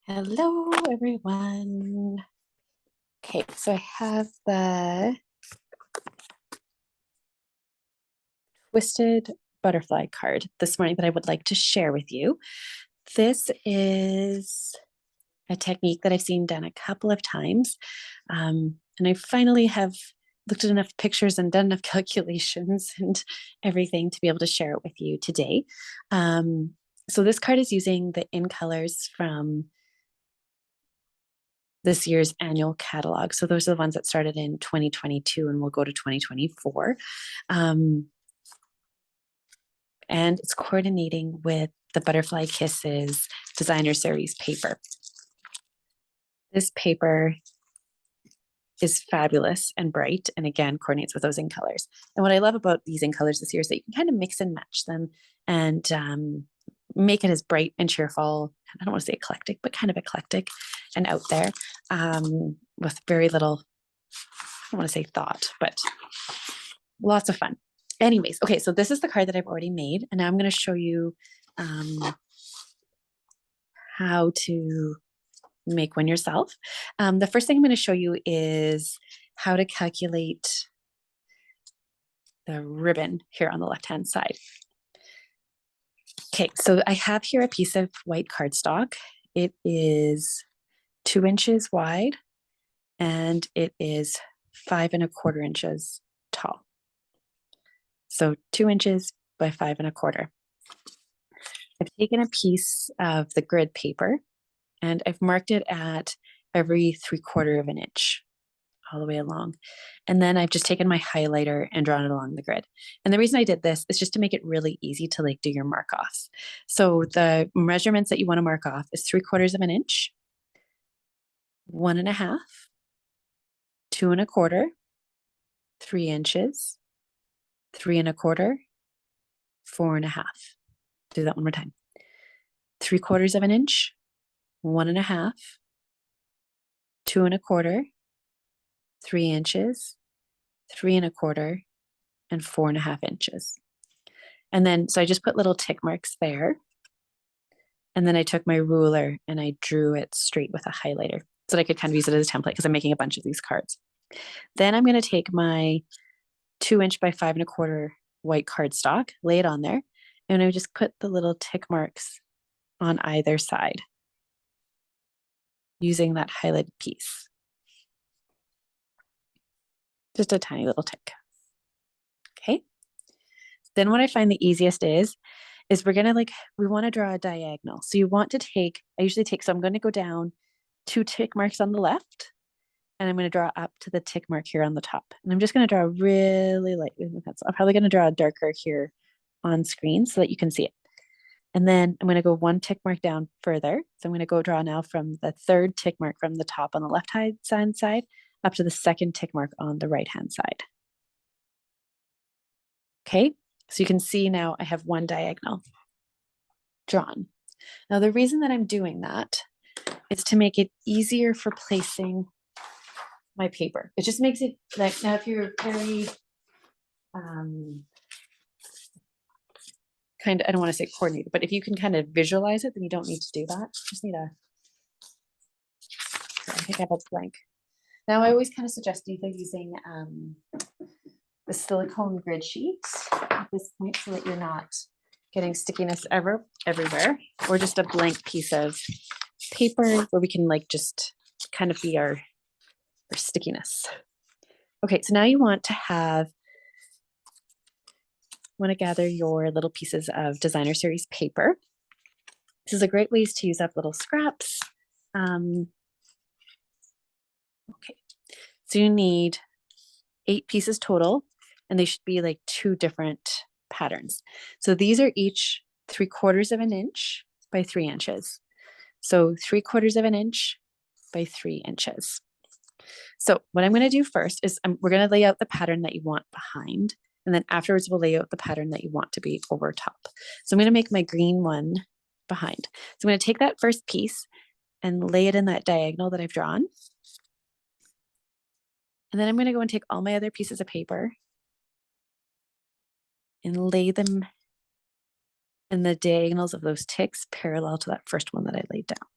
Hello, everyone. Okay, so I have the Twisted Butterfly card this morning that I would like to share with you. This is a technique that I've seen done a couple of times. And I finally have looked at enough pictures and done enough calculations and everything to be able to share it with you today. So this card is using the in colors from this year's annual catalog. So those are the ones that started in 2022 and will go to 2024. And it's coordinating with the Butterfly Kisses designer series paper. This paper is fabulous and bright, and again, coordinates with those in colors. And what I love about these in colors this year is that you can kind of mix and match them and make it as bright and cheerful. I don't want to say eclectic, but kind of eclectic and out there with very little, I don't want to say thought, but lots of fun. Anyways, okay, so this is the card that I've already made, and now I'm going to show you how to make one yourself. The first thing I'm going to show you is how to calculate the ribbon here on the left-hand side. Okay, so I have here a piece of white cardstock. It is 2 inches wide, and it is 5 1/4 inches tall. So 2 inches by 5 1/4. I've taken a piece of the grid paper and I've marked it at every 3/4 of an inch all the way along. And then I've just taken my highlighter and drawn it along the grid. And the reason I did this is just to make it really easy to do your mark offs. So the measurements that you want to mark off is 3/4 of an inch, 1 1/2, 2 1/4, 3 inches, 3 1/4, 4 1/2. Do that one more time. 3/4 of an inch, 1 1/2, 2 1/4, 3 inches, 3 1/4, and 4 1/2 inches. And then, so I just put little tick marks there. And then I took my ruler and I drew it straight with a highlighter so that I could kind of use it as a template because I'm making a bunch of these cards. Then I'm going to take my 2 inch by 5 1/4 white cardstock, lay it on there, and I just put the little tick marks on either side using that highlighted piece. Just a tiny little tick. Okay. Then what I find the easiest is we're gonna we want to draw a diagonal. So you want to take, I usually take, so I'm going to go down 2 tick marks on the left, and I'm going to draw up to the tick mark here on the top. And I'm just going to draw really light with my pencil. I'm probably going to draw darker here on screen so that you can see it. And then I'm going to go 1 tick mark down further. So I'm going to go draw now from the 3rd tick mark from the top on the left hand side up to the 2nd tick mark on the right hand side. Okay, so you can see now I have 1 diagonal drawn. Now the reason that I'm doing that is to make it easier for placing my paper. It just makes it like, now if you're very kind of, I don't want to say coordinated, but if you can kind of visualize it, then you don't need to do that. Just need a, I think I have a blank. Now I always kind of suggest either using the silicone grid sheets at this point so that you're not getting stickiness everywhere, or just a blank piece of paper where we can just kind of be our stickiness. Okay, so now you want to gather your little pieces of designer series paper. This is a great way to use up little scraps. Okay, so you need 8 pieces total, and they should be 2 different patterns. So these are each 3/4 of an inch by 3 inches. So 3/4 of an inch by 3 inches. So what I'm going to do first is we're going to lay out the pattern that you want behind, and then afterwards we'll lay out the pattern that you want to be over top. So I'm going to make my green one behind. So I'm going to take that first piece and lay it in that diagonal that I've drawn. And then I'm going to go and take all my other pieces of paper and lay them in the diagonals of those ticks parallel to that first one that I laid down.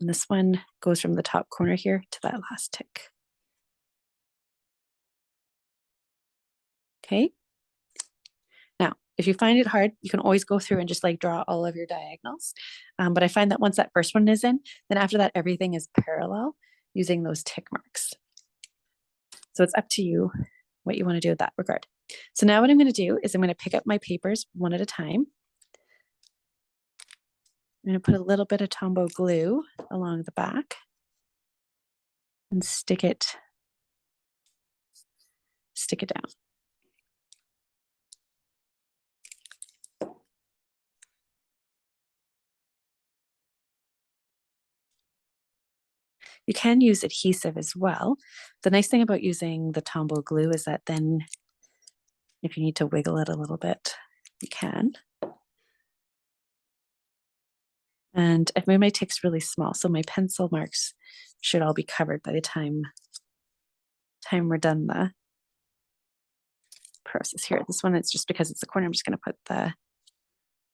And this one goes from the top corner here to that last tick. Okay. Now, if you find it hard, you can always go through and just like draw all of your diagonals. But I find that once that first one is in, then after that, everything is parallel using those tick marks. So it's up to you what you want to do with that regard. So now what I'm going to do is I'm going to pick up my papers one at a time. I'm going to put a little bit of Tombow glue along the back and stick it down. You can use adhesive as well. The nice thing about using the Tombow glue is that then if you need to wiggle it a little bit, you can. And I've made my ticks really small, so my pencil marks should all be covered by the time we're done the process here. This one, it's just because it's the corner, I'm just going to put the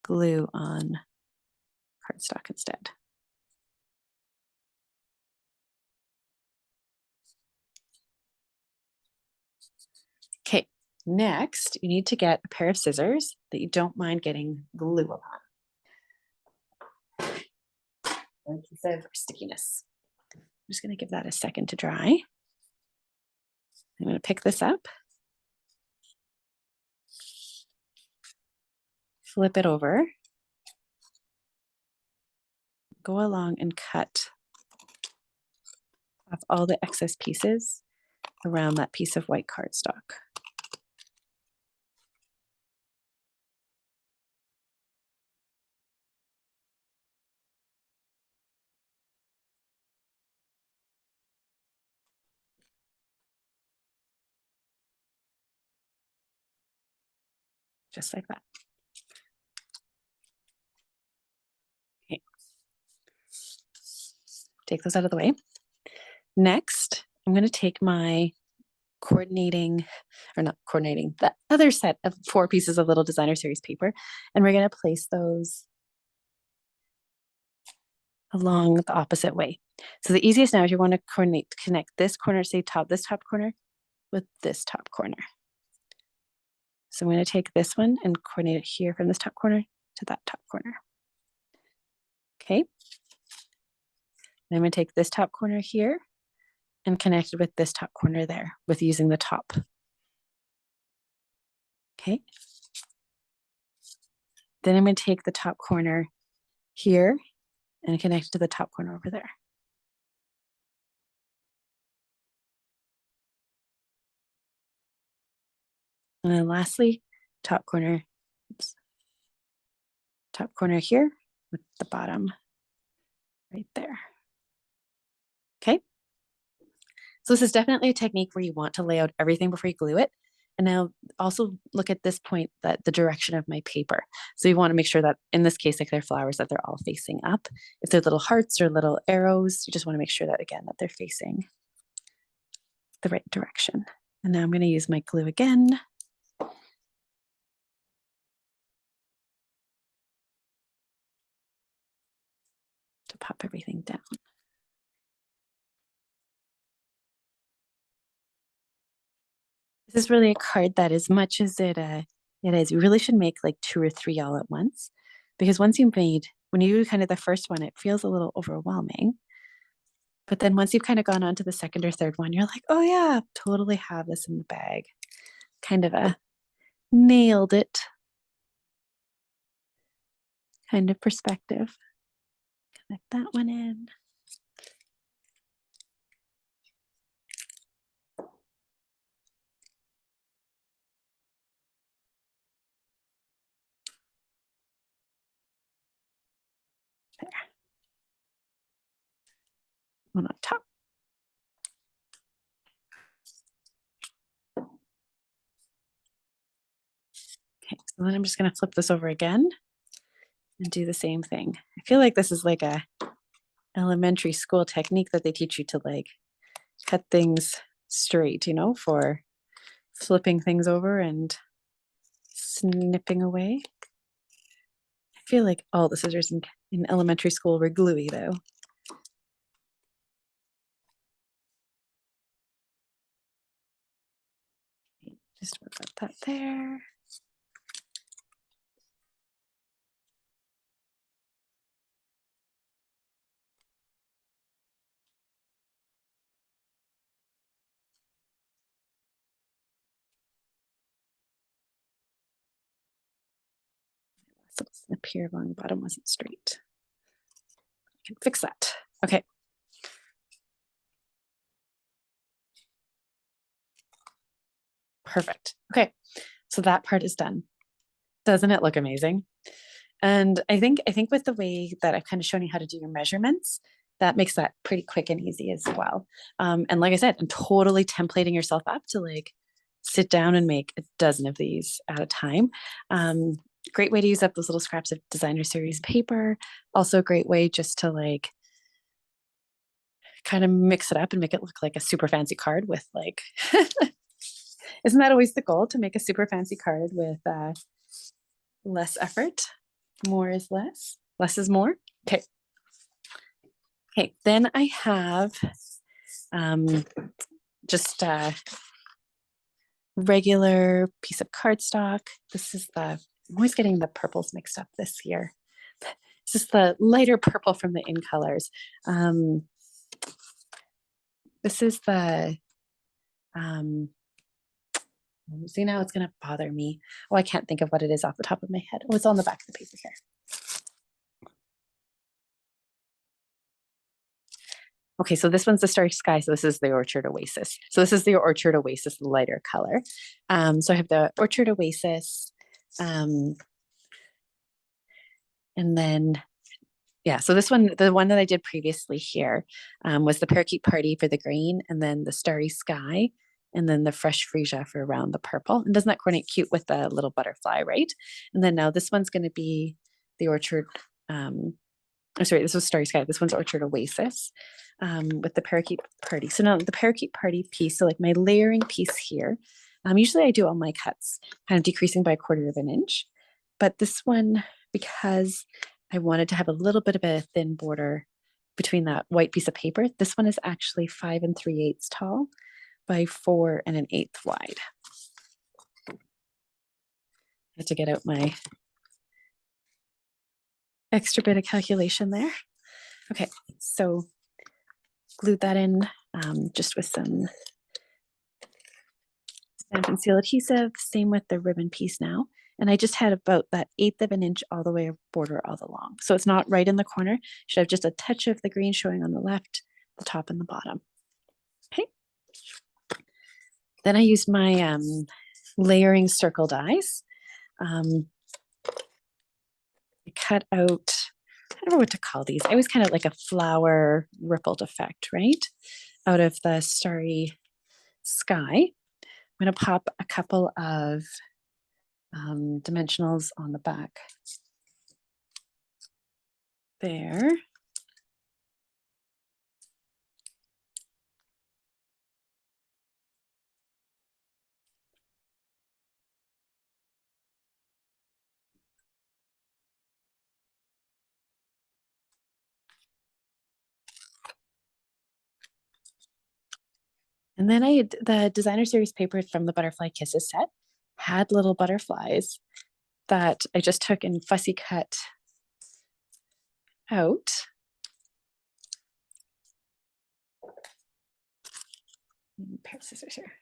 glue on cardstock instead. Okay, next you need to get a pair of scissors that you don't mind getting glue upon. Adhesive or stickiness. I'm just going to give that a second to dry. I'm going to pick this up, flip it over, go along and cut off all the excess pieces around that piece of white cardstock. Just like that. Okay. Take those out of the way. Next, I'm going to take my the other set of 4 pieces of little designer series paper, and we're going to place those along the opposite way. So the easiest now is you want to connect this corner, say this top corner with this top corner. So I'm going to take this one and coordinate it here from this top corner to that top corner. Okay. And I'm going to take this top corner here and connect it with this top corner there with using the top. Okay. Then I'm going to take the top corner here and connect it to the top corner over there. And then lastly, top corner here with the bottom right there. Okay. So this is definitely a technique where you want to lay out everything before you glue it. And now also look at this point, that the direction of my paper. So you want to make sure that in this case, like they're flowers, that they're all facing up. If they're little hearts or little arrows, you just want to make sure that again, that they're facing the right direction. And now I'm going to use my glue again. To pop everything down. This is really a card that, as much as it is, you really should make like 2 or 3 all at once, because when you do kind of the first one, it feels a little overwhelming. But then once you've kind of gone on to the second or third one, you're like, oh yeah, totally have this in the bag. Kind of a nailed it kind of perspective. Connect that one in. There. One on top. Okay, so then I'm just going to flip this over again and do the same thing. I feel like this is like a elementary school technique that they teach you to like cut things straight, for flipping things over and snipping away. I feel like all the scissors in elementary school were gluey though. Just put that there. So the snip here along the bottom wasn't straight. I can fix that. Okay. Perfect. Okay. So that part is done. Doesn't it look amazing? And I think with the way that I've kind of shown you how to do your measurements, that makes that pretty quick and easy as well. And like I said, I'm totally templating yourself up to like sit down and make a dozen of these at a time. Great way to use up those little scraps of designer series paper. Also a great way just to like kind of mix it up and make it look like a super fancy card with like, isn't that always the goal, to make a super fancy card with less effort? More is less, less is more. Okay. Okay, then I have just a regular piece of cardstock. This is I'm always getting the purples mixed up this year. This is the lighter purple from the In Colors. This is the, see, now it's gonna bother me. Oh, I can't think of what it is off the top of my head. Oh, it's on the back of the paper here. Okay, so this one's the Starry Sky. So this is the Orchard Oasis. So this is the Orchard Oasis, the lighter color. So I have the Orchard Oasis. And then, yeah, so this one, the one that I did previously here was the Parakeet Party for the green, and then the Starry Sky, and then the Fresh Freesia for around the purple. And doesn't that coordinate cute with the little butterfly, right? And then now this one's going to be the Orchard, I'm sorry, this was Starry Sky. This one's Orchard Oasis with the Parakeet Party. So now the Parakeet Party piece, so like my layering piece here, usually I do all my cuts kind of decreasing by 1/4 of an inch. But this one, because I wanted to have a little bit of a thin border between that white piece of paper, this one is actually 5 3/8 tall by 4 1/8 wide. I had to get out my extra bit of calculation there. Okay, so glued that in just with some Stampin' Seal adhesive. Same with the ribbon piece now. And I just had about that 1/8 of an inch all the way border all along. So it's not right in the corner. Should have just a touch of the green showing on the left, the top and the bottom. Okay. Then I used my layering circle dies. I cut out, I don't know what to call these. I was kind of like a flower rippled effect, right? Out of the Starry Sky. I'm going to pop a couple of dimensionals on the back there. And then I had the designer series paper from the Butterfly Kisses set had little butterflies that I just took and fussy cut out. Pair of scissors here.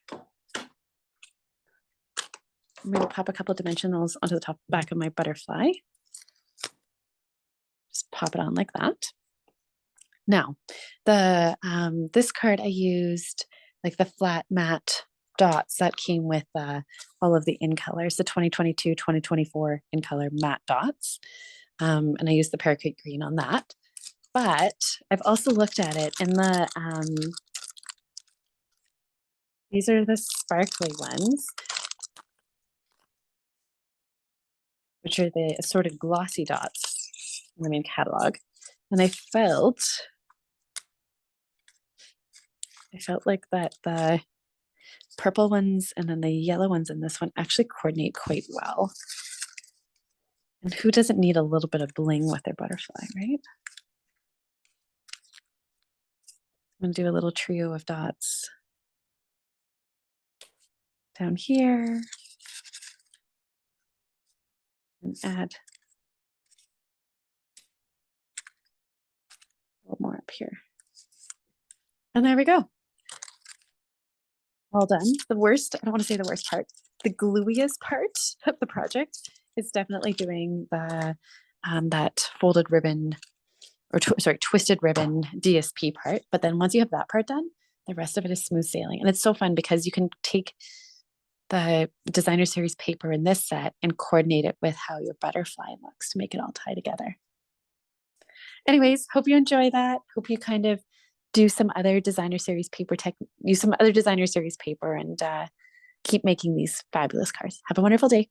I'm going to pop a couple of dimensionals onto the top back of my butterfly. Just pop it on like that. Now, the this card I used like the flat matte dots that came with all of the In Colors, the 2022, 2024 In Color matte dots. And I used the Parakeet Green on that. But I've also looked at it, and these are the sparkly ones, which are the assorted glossy dots in the main catalog. And I felt like that the purple ones and then the yellow ones in this one actually coordinate quite well. And who doesn't need a little bit of bling with their butterfly, right? I'm gonna do a little trio of dots down here and add a little more up here. And there we go. All done. The worst, I don't want to say the worst part, the gluiest part of the project is definitely doing the that folded ribbon or twisted ribbon DSP part. But then once you have that part done, the rest of it is smooth sailing. And it's so fun because you can take the designer series paper in this set and coordinate it with how your butterfly looks to make it all tie together. Anyways, hope you enjoy that. Hope you kind of do some other designer series paper use some other designer series paper and keep making these fabulous cards. Have a wonderful day.